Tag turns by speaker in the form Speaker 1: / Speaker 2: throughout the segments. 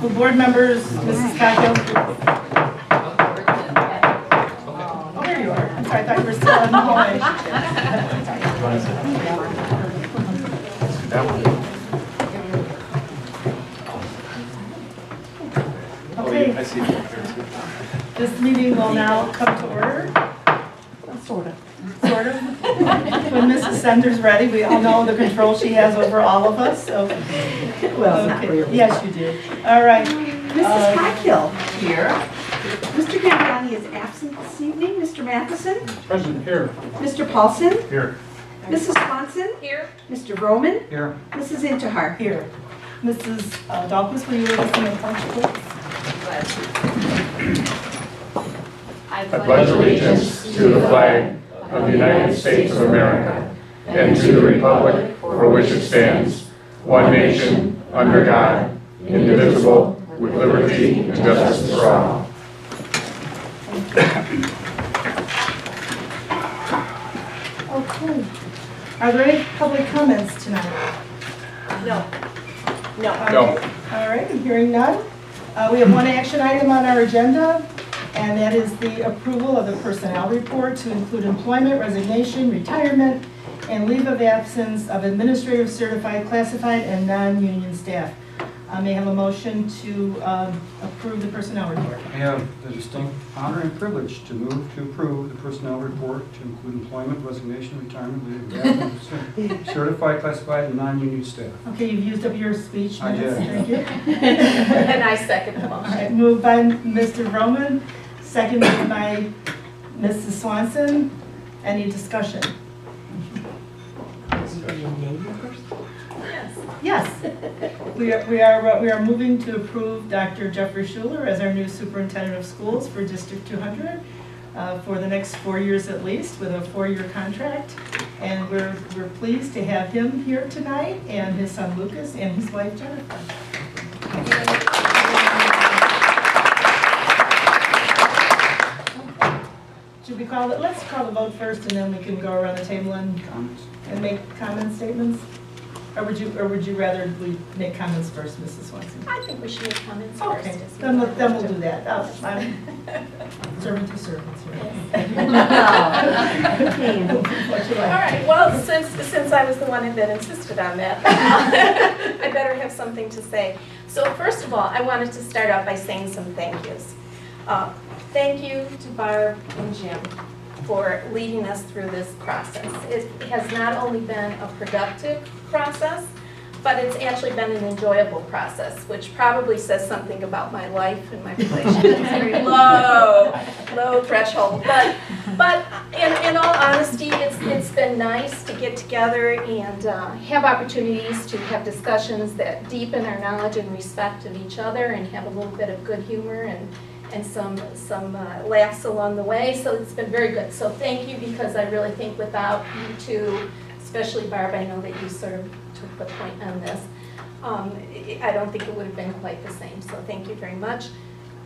Speaker 1: Will board members, Mrs. Coghill? Oh, there you are. I'm sorry, I thought you were still in the hallway. Okay,
Speaker 2: I see.
Speaker 1: this meeting will now come to order. Sort of. Sort of. When Mrs. Sender's ready, we all know the control she has over all of us, so.
Speaker 3: Well, not
Speaker 1: Okay.
Speaker 3: really.
Speaker 1: Yes, you do. All right.
Speaker 3: Mrs. Coghill here. Mr. Gambrani is absent this evening. Mr. Matheson.
Speaker 2: Present here.
Speaker 3: Mr. Paulson.
Speaker 2: Here.
Speaker 3: Mrs. Swanson.
Speaker 4: Here.
Speaker 3: Mr. Roman.
Speaker 2: Here.
Speaker 3: Mrs. Intihar.
Speaker 1: Here. Mrs. Dahlquist, will you lead us in the pledge, please?
Speaker 5: I pledge allegiance to the flag of the United States of America and to the republic for which it stands, one nation, under God, indivisible, with liberty and justice for all.
Speaker 1: Okay. Are there any public comments tonight?
Speaker 4: No. No.
Speaker 5: No.
Speaker 1: All right, hearing none. We have one action item on our agenda, and that is the approval of the personnel report to include employment, resignation, retirement, and leave of absence of administrative, certified, classified, and non-union staff. May I have a motion to approve the personnel report?
Speaker 2: I have the distinct honor and privilege to move to approve the personnel report to include employment, resignation, retirement, leave of absence, certified, classified, and non-union staff.
Speaker 1: Okay, you've used up your speech
Speaker 2: I
Speaker 1: minutes.
Speaker 2: did.
Speaker 1: Thank you.
Speaker 4: And I second the
Speaker 1: All
Speaker 4: motion.
Speaker 1: right, moved by Mr. Roman, seconded by Mrs. Swanson. Any discussion?
Speaker 4: Yes.
Speaker 1: Yes. We are moving to approve Dr. Jeffrey Schuler as our new superintendent of schools for District 200 for the next 4 years at least, with a 4-year contract. And we're pleased to have him here tonight, and his son Lucas and his wife Jennifer. Should we call it? Let's call the vote first, and then we can go around the table and
Speaker 2: Comments?
Speaker 1: make comment statements? Or would you rather we make comments first, Mrs. Swanson?
Speaker 4: I think we should make comments
Speaker 1: Okay,
Speaker 4: first. as we
Speaker 1: then
Speaker 4: go.
Speaker 1: we'll do that. I'm serving two servants here. What you
Speaker 4: All
Speaker 1: like?
Speaker 4: right, well, since I was the one that insisted on that, I better have something to say. So first of all, I wanted to start out by saying some thank yous. Thank you to Barb and Jim for leading us through this process. It has not only been a productive process, but it's actually been an enjoyable process, which probably says something about my life and my relationship. It's very low threshold. But in all honesty, it's been nice to get together and have opportunities to have discussions that deepen our knowledge and respect of each other, and have a little bit of good humor and some laughs along the way. So it's been very good. So thank you, because I really think without you two, especially Barb, I know that you sort of took the point on this, I don't think it would have been quite the same. So thank you very much.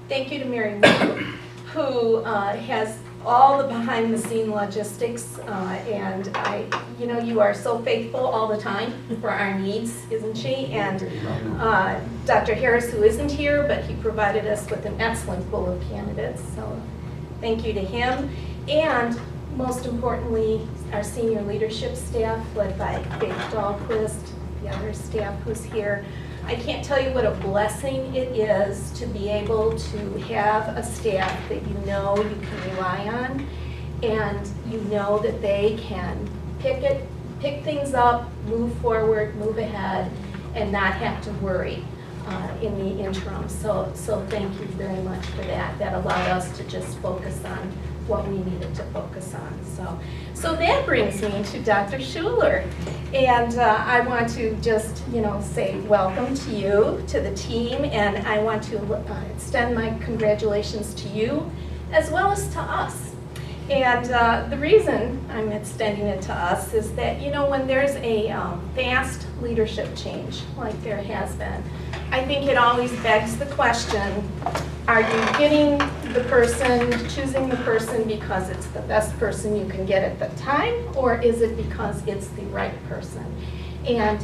Speaker 4: Thank you to Mary Lou, who has all the behind-the-scene logistics, and you are so faithful all the time for our needs, isn't she? And Dr. Harris, who isn't here, but he provided us with an excellent pool of candidates, so thank you to him. And most importantly, our senior leadership staff, led by Dave Dahlquist, the other staff who's here. I can't tell you what a blessing it is to be able to have a staff that you know you can rely on, and you know that they can pick things up, move forward, move ahead, and not have to worry in the interim. So thank you very much for that. That allowed us to just focus on what we needed to focus on. So that brings me to Dr. Schuler. And I want to just, say welcome to you, to the team, and I want to extend my congratulations to you as well as to us. And the reason I'm extending it to us is that, when there's a fast leadership change like there has been, I think it always begs the question, are you getting the person, choosing the person because it's the best person you can get at the time, or is it because it's the right person? And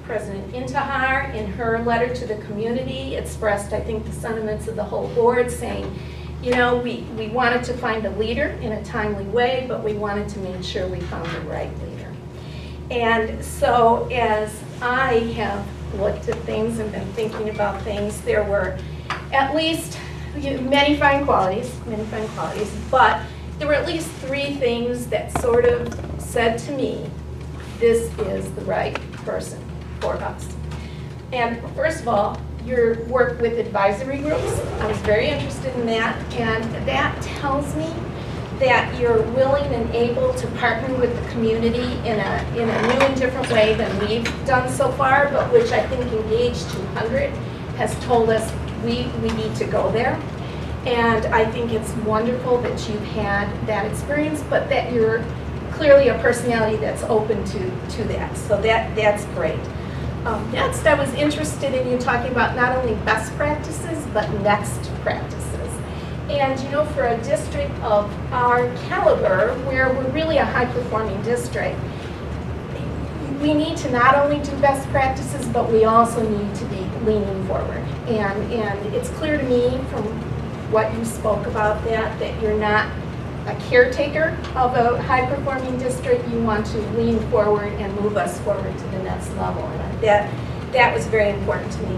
Speaker 4: President Intihar, in her letter to the community, expressed, I think, the sentiments of the whole board, saying, you know, we wanted to find a leader in a timely way, but we wanted to make sure we found the right leader. And so as I have looked at things and been thinking about things, there were at least many fine qualities, but there were at least 3 things that sort of said to me, this is the right person for us. And first of all, your work with advisory groups, I was very interested in that, and that tells me that you're willing and able to partner with the community in a new and different way than we've done so far, but which I think Engage 200 has told us we need to go there. And I think it's wonderful that you've had that experience, but that you're clearly a personality that's open to that. So that's great. Next, I was interested in you talking about not only best practices, but next practices. And you know, for a district of our caliber, where we're really a high-performing district, we need to not only do best practices, but we also need to be leaning forward. And it's clear to me from what you spoke about that you're not a caretaker of a high-performing district. You want to lean forward and move us forward to the next level. And that was very important to me.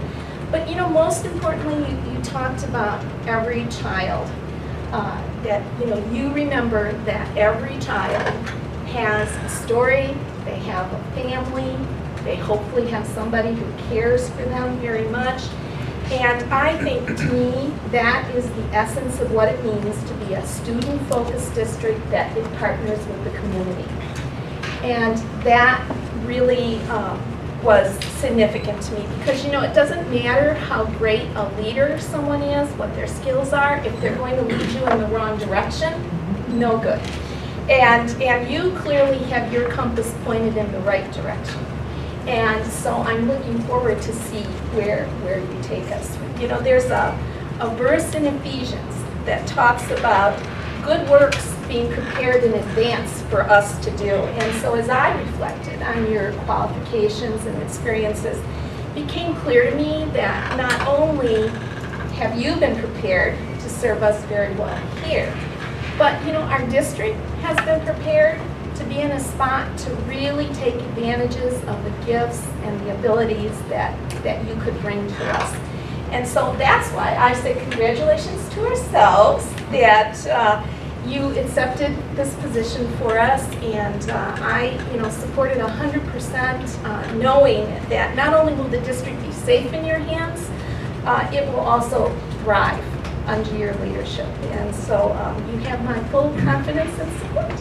Speaker 4: But you know, most importantly, you talked about every child. That you know, you remember that every child has a story, they have a family, they hopefully have somebody who cares for them very much. And I think, to me, that is the essence of what it means to be a student-focused district that it partners with the community. And that really was significant to me, because you know, it doesn't matter how great a leader someone is, what their skills are, if they're going to lead you in the wrong direction, no good. And you clearly have your compass pointed in the right direction. And so I'm looking forward to see where you take us. You know, there's a verse in Ephesians that talks about good works being prepared in advance for us to do. And so as I reflected on your qualifications and experiences, it became clear to me that not only have you been prepared to serve us very well here, but you know, our district has been prepared to be in a spot to really take advantages of the gifts and the abilities that you could bring to us. And so that's why I say congratulations to ourselves that you accepted this position for us, and I support it 100%, knowing that not only will the district be safe in your hands, it will also thrive under your leadership. And so you have my full confidence and support.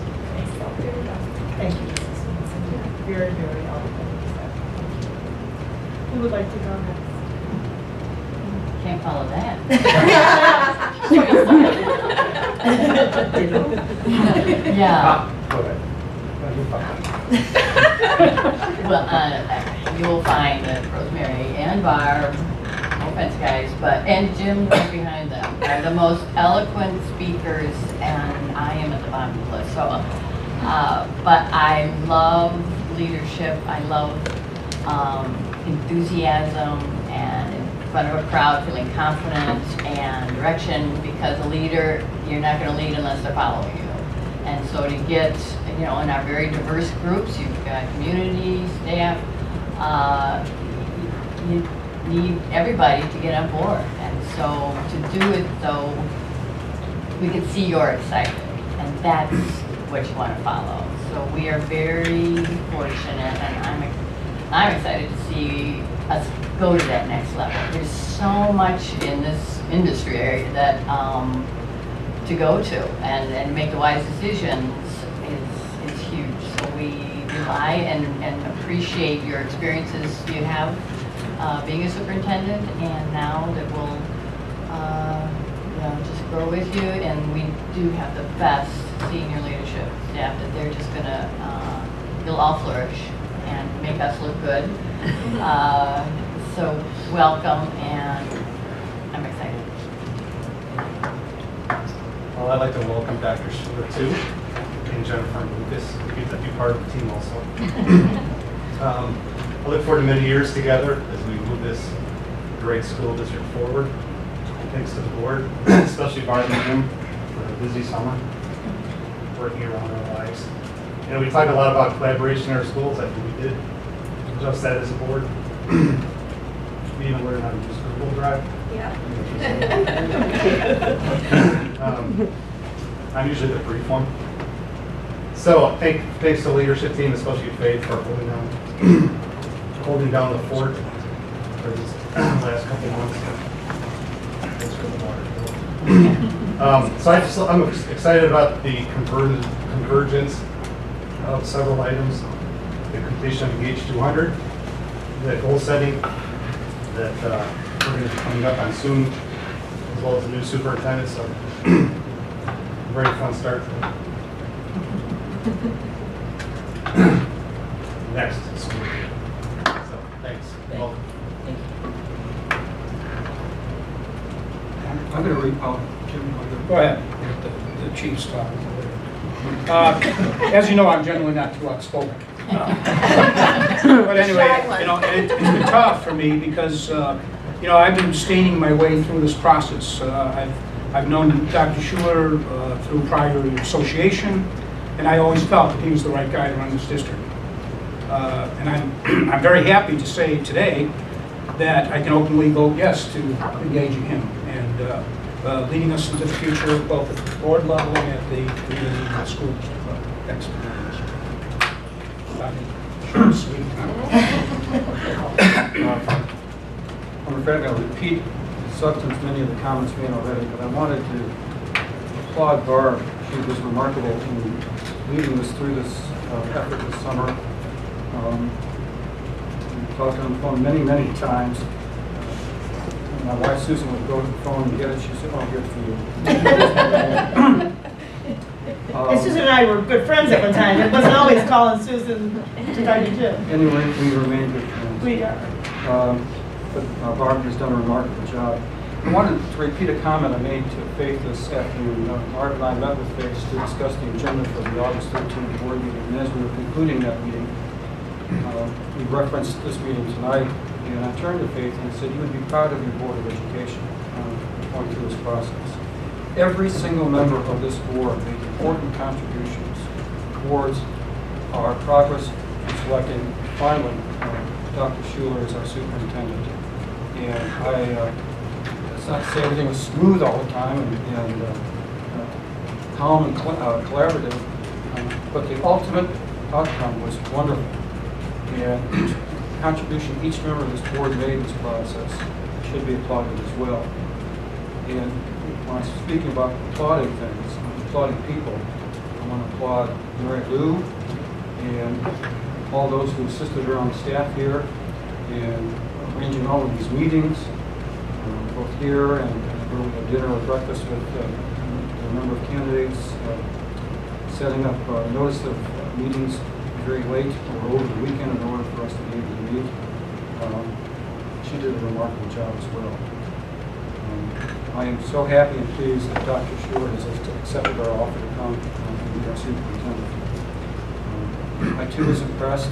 Speaker 4: There you go.
Speaker 1: Thank you, Mrs. Swenson. Very, very eloquent. Who would like to go next?
Speaker 6: Can't follow that. Yeah.
Speaker 5: Go ahead. No, you're fine.
Speaker 6: Well, you will find that Rosemary and Barb, no offense guys, and Jim right behind them, are the most eloquent speakers, and I am at the bottom of the list. So, but I love leadership. I love enthusiasm and in front of a crowd feeling confident and direction, because a leader, you're not going to lead unless they're following you. And so to get, in our very diverse groups, you've got community, staff, you need everybody to get on board. And so to do it though, we can see you're excited, and that's what you want to follow. So we are very fortunate, and I'm excited to see us go to that next level. There's so much in this industry area that to go to and make the wise decisions is huge. So we rely and appreciate your experiences you have being a superintendent, and now that we'll just grow with you. And we do have the best senior leadership staff that they're just gonna you'll all flourish and make us look good. So welcome, and I'm excited.
Speaker 7: Well, I'd like to welcome Dr. Schiller too, and Jennifer and Lucas, who get to be part of the team also. I look forward to many years together as we move this great school district forward. Thanks to the board, especially Barb and Jim for a busy summer, working around our lives. You know, we talked a lot about collaboration in our schools. I think we did just that as a board. We even learned how to use Google Drive.
Speaker 4: Yeah.
Speaker 7: I'm usually the brief one. So thanks to the leadership team, especially Faith, for holding down the fort for these last couple months. Thanks for the water. So I'm excited about the convergence of several items, the completion of Engage 200, the goal setting that we're going to be coming up on soon, as well as the new superintendent. So very fun start. Next school year. So thanks. Welcome.
Speaker 2: I'm going to read, Jim,
Speaker 8: Go ahead, the chief's talking. As you know, I'm generally not too outspoken. But anyway, you know, it's been tough for me because, you know, I've been staining my way through this process. I've known Dr. Schuler through prior association, and I always felt that he was the right guy to run this district. And I'm very happy to say today that I can openly vote yes to engaging him and leading us into the future, both at the board level and at the school district level. Thanks very much. Short and sweet.
Speaker 2: I'm afraid I'm going to repeat the substance many of the comments made already, but I wanted to applaud Barb. She was remarkable in leading us through this effort this summer. We talked on the phone many, many times. My wife Susan would go to the phone and get it. She said, "Oh, here's for you."
Speaker 1: And Susan and I were good friends at one time. It wasn't always calling Susan to talk to Jim.
Speaker 2: Anyway, we remain good friends.
Speaker 1: We are.
Speaker 2: But Barb has done a remarkable job. I wanted to repeat a comment I made to Faith this afternoon. Barb and I met with Faith to discuss the agenda for the August 13th board meeting. And as we were concluding that meeting, we referenced this meeting tonight. And I turned to Faith and said, "You would be proud of your Board of Education going through this process." Every single member of this board made important contributions towards our progress in selecting, finally, Dr. Schuler as our superintendent. And it's not to say everything was smooth all the time and calm and collaborative, but the ultimate outcome was wonderful. And each contribution each member of this board made in this process should be applauded as well. And when I'm speaking about applauding things, I'm applauding people. I want to applaud Mary Lou and all those who assisted her on staff here in arranging all of these meetings, both here and where we had dinner or breakfast with a number of candidates, setting up notice of meetings very late or over the weekend in order for us to be able to meet. She did a remarkable job as well. I am so happy and pleased that Dr. Schuler has accepted our offer to come and be our superintendent. I too was impressed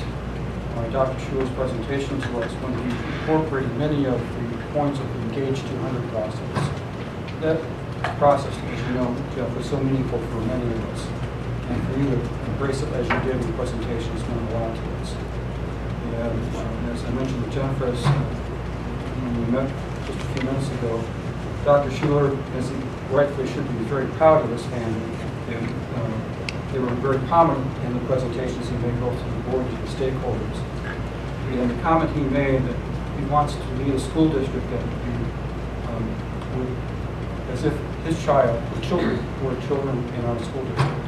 Speaker 2: by Dr. Schuler's presentation to us when he incorporated many of the points of the Engage 200 process. That process, as you know, Jeff, was so meaningful for many of us. And for you to embrace it as you did in the presentation has meant a lot to us. And as I mentioned to Jennifer, when we met just a few minutes ago, Dr. Schuler, as he rightfully should be, very proud of his family. And they were very prominent in the presentations he made both to the board and to the stakeholders. And the comment he made that he wants to lead a school district that would be as if his child, the children, were children in our school district.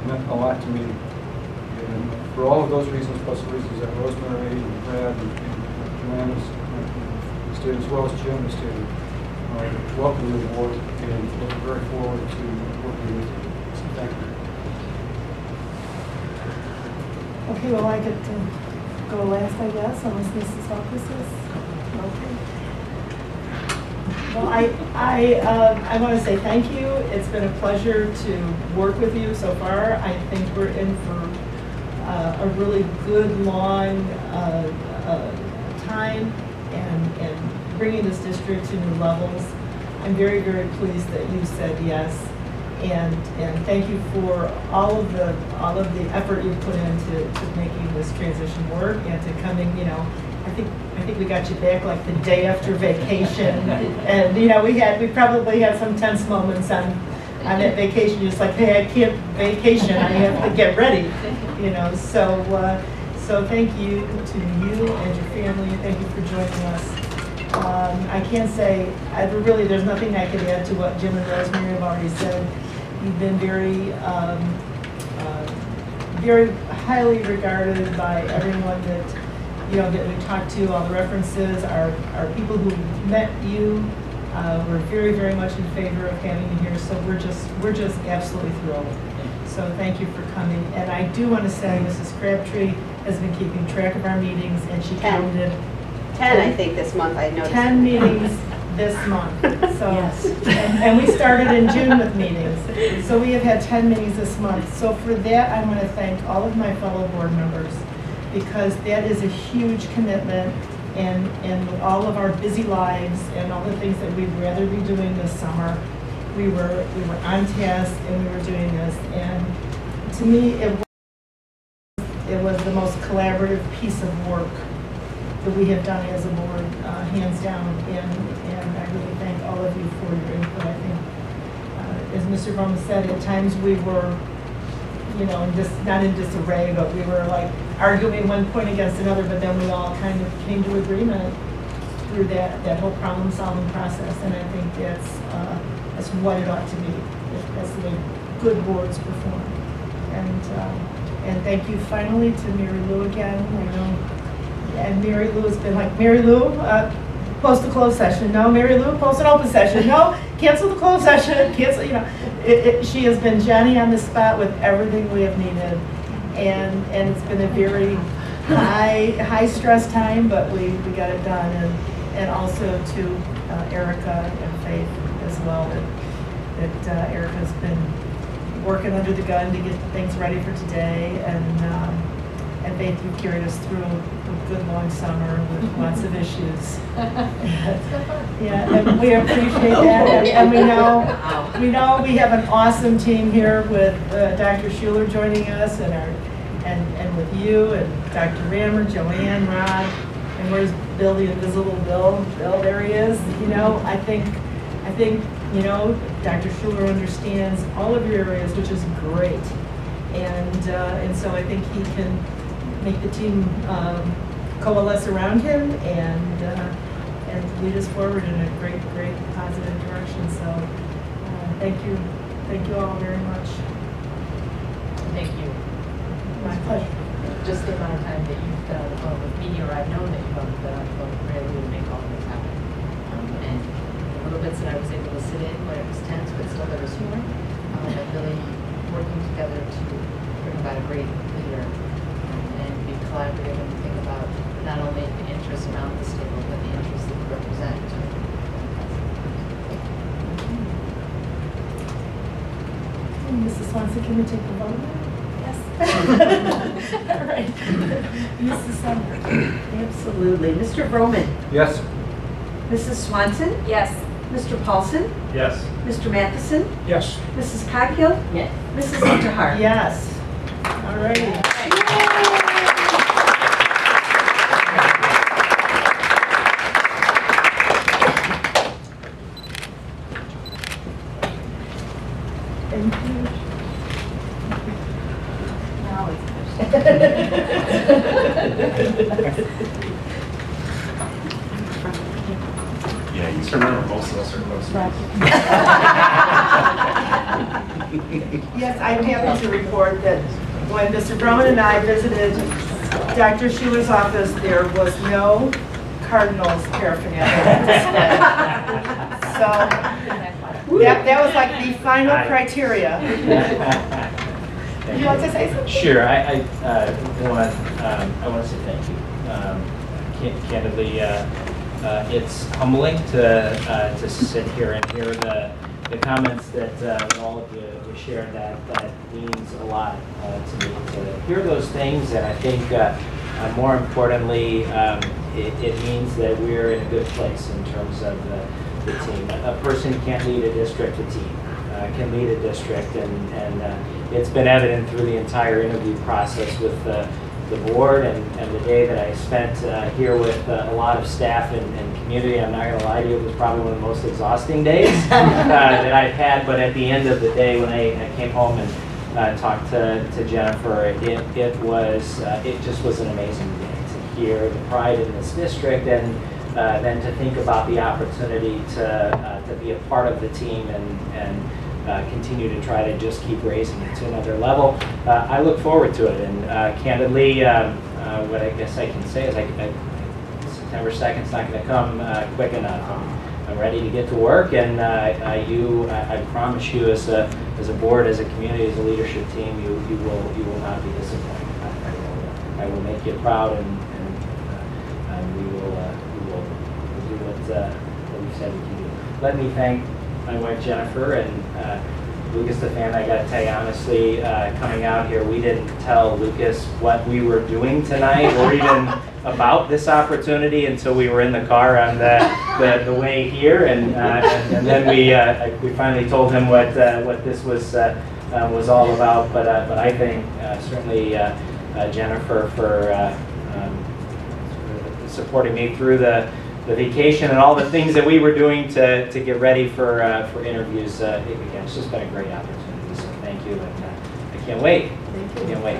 Speaker 2: Meant a lot to me. And for all of those reasons, plus the reasons that Rosemary and Brad and Joanne has stated, as well as Jim has stated, welcome to the board and look very forward to working with you. So thank you.
Speaker 1: Okay, well, I get to go last, I guess, unless Mrs. Hawkins is. Okay. Well, I want to say thank you. It's been a pleasure to work with you so far. I think we're in for a really good, long time and bringing this district to new levels. I'm very, very pleased that you said yes. And thank you for all of the effort you've put into making this transition work and to coming, I think we got you back like the day after vacation. And, we probably had some tense moments on that vacation, just like, hey, I can't vacation, I have to get ready, so thank you to you and your family, thank you for joining us. I can't say, there's nothing I can add to what Jim and Rosemary have already said. You've been very, very highly regarded by everyone that we talked to. All the references, our people who met you were very, very much in favor of having you here. So we're just absolutely thrilled. So thank you for coming. And I do want to say, Mrs. Crabtree has been keeping track of our meetings, and she counted
Speaker 3: 10, I think, this month, I noticed.
Speaker 1: 10 meetings this month. So,
Speaker 3: Yes.
Speaker 1: and we started in June with meetings. So we have had 10 meetings this month. So for that, I want to thank all of my fellow board members, because that is a huge commitment, and with all of our busy lives and all the things that we'd rather be doing this summer, we were on task and we were doing this. And to me, it was the most collaborative piece of work that we have done as a board, hands down, and I really thank all of you for your input. I think, as Mr. Bowman said, at times we were, not in disarray, but we were like arguing one point against another, but then we all kind of came to agreement through that whole problem-solving process, and I think that's what it ought to be. That's the way good boards perform. And thank you finally to Mary Lou again. And Mary Lou has been like, Mary Lou, post a closed session. No, Mary Lou, post an open session. No, cancel the closed session. Cancel, she has been Jenny on the spot with everything we have needed. And it's been a very high stress time, but we got it done. And also to Erica and Faith as well, that Erica's been working under the gun to get things ready for today. And Faith, you carried us through a good long summer with lots of issues. Yeah, and we appreciate that. And we know we have an awesome team here with Dr. Schuler joining us, and with you and Dr. Rammer, Joanne, Rod, and where's Bill, the invisible Bill? Bill, there he is. I think Dr. Schuler understands all of your areas, which is great. And so I think he can make the team coalesce around him and lead us forward in a great positive direction. So thank you all very much.
Speaker 9: Thank you.
Speaker 1: My pleasure.
Speaker 9: Just the amount of time that you've been on the phone with me, or I've known that you've been on the phone with Mary Lou to make all of this happen. And the little bits that I was able to sit in when it was tense, but still there was humor, and really working together to bring about a great leader and be collaborative and think about not only the interests around this table, but the interests that we represent.
Speaker 1: Mrs. Swanson, can we take the vote?
Speaker 4: Yes.
Speaker 1: All right. Mrs. Sumner.
Speaker 3: Absolutely. Mr. Broman?
Speaker 2: Yes.
Speaker 3: Mrs. Swanson?
Speaker 4: Yes.
Speaker 3: Mr. Paulson?
Speaker 7: Yes.
Speaker 3: Mr. Matheson?
Speaker 8: Yes.
Speaker 3: Mrs. Coghill?
Speaker 6: Yes.
Speaker 3: Mrs. Unterhart?
Speaker 1: Yes. All righty. Thank you.
Speaker 6: Now it's
Speaker 5: Yeah, you remember most of us are close.
Speaker 1: Yes, I'm happy to report that when Mr. Brown and I visited Dr. Schuler's office, there was no Cardinals paraphernalia. So that was like the final criteria. You want to say something?
Speaker 10: Sure. I want to say thank you. Candidly, it's humbling to sit here and hear the comments that all of you share that means a lot to me to hear those things, and I think more importantly, it means that we're in a good place in terms of the team. A person can't lead a district, a team can lead a district, and it's been evident through the entire interview process with the board and the day that I spent here with a lot of staff and community. I'm not going to lie to you, it was probably one of the most exhausting days that I've had, but at the end of the day when I came home and talked to Jennifer, it just was an amazing day to hear the pride in this district, and then to think about the opportunity to be a part of the team and continue to try to just keep raising it to another level. I look forward to it, and candidly, what I guess I can say is September 2nd is not going to come quick enough. I'm ready to get to work, and I promise you, as a board, as a community, as a leadership team, you will not be disappointed. I will make you proud, and we will do what we said we can do. Let me thank my wife Jennifer and Lucas Stefan. I got to tell you honestly, coming out here, we didn't tell Lucas what we were doing tonight or even about this opportunity until we were in the car on the way here, and then we finally told him what this was all about. But I think certainly Jennifer for supporting me through the vacation and all the things that we were doing to get ready for interviews. Again, it's just been a great opportunity, so thank you, and I can't wait. Can't wait.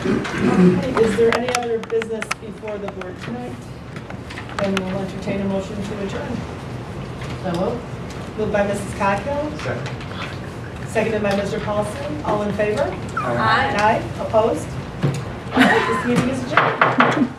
Speaker 1: Okay, is there any other business before the board tonight? Then we'll entertain a motion to adjourn.
Speaker 6: So moved.
Speaker 1: Moved by Mrs. Coghill,
Speaker 7: Second.
Speaker 1: seconded by Mr. Paulson. All in favor?
Speaker 4: Aye.
Speaker 1: Aye. Opposed? All right, this meeting is adjourned.